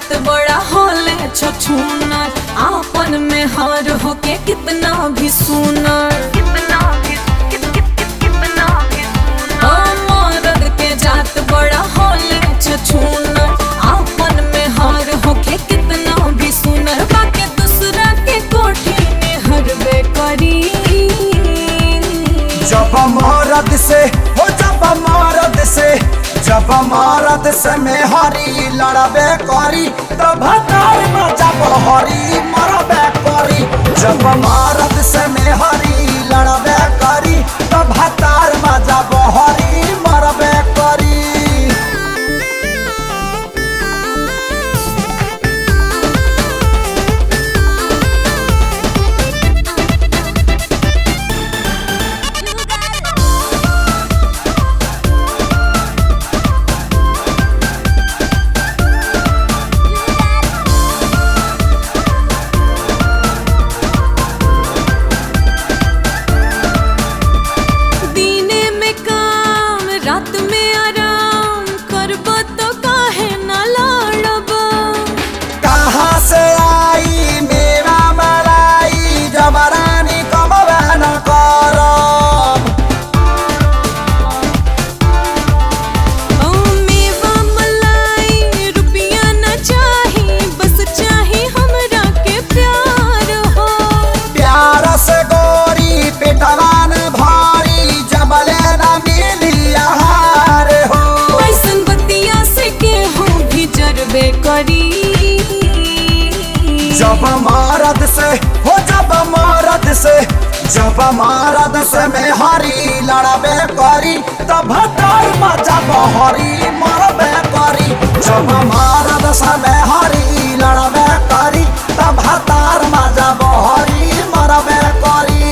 जात बड़ा होले छछूनर, आपन में हार होके कितना भी सुनर, मर्द के जात बड़ा होले छछूनर, आपन में हार होके कितना भी सुनर, बाकी दूसरा के कोठी में हरबे करी। जब मरद से हो जब मरद से में हरी लड़बे करी, तब जब हरी मरबे करी। जब मरद से में हरी लड़बे करी, तब जब हरी मरबे करी। रात में आराम करब तो काहे न लड़ब, कहाँ से आई मेरा मलाई, जबरानी कमबे न करब। मेवा मलाई रुपया न चाही, बस चाही हमरा के प्यार हो। प्यार से गोरी पेटवान भारी, जबले न मिली आहार हो। ऐसन बतिया से केहू भी जरबे करी। जब मरद से हो जब मरद से में हरी लड़बे करी, तब जब हरी मरबे करी। जब मरद से में हरी लड़बे करी, तब जब हरी मरबे करी।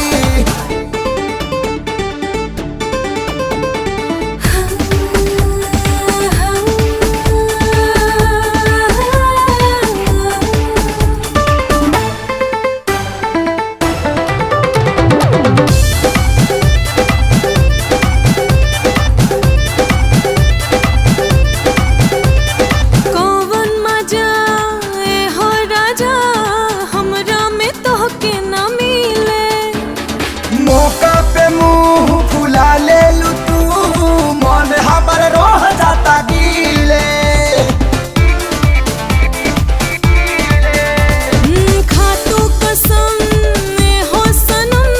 मौका पे मुंह फुला ले लू तू, मन हमर रोह जाता गीले। खातू कसम में हो सनम,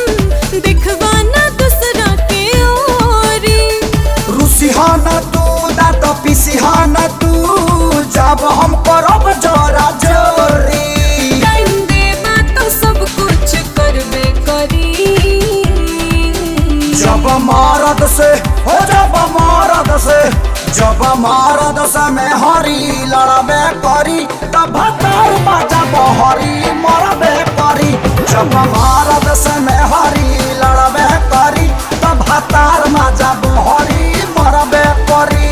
दिखवा ना दूसरा के ओरी। रुसिहाना तू दांत पिसिहाना तू, जब हम करब जोरा जोरी। टाइम देबा तो सब कुछ करबे करी। जब मरद से में हरी लड़बे करी, तब जब हरी मरबे करी। जब मरद से में हरी लड़बे करी, तब जब हरी मरबे करी।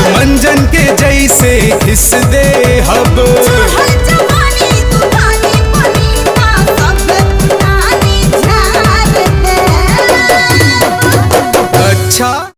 मंजन के जैसे घिस दे हब।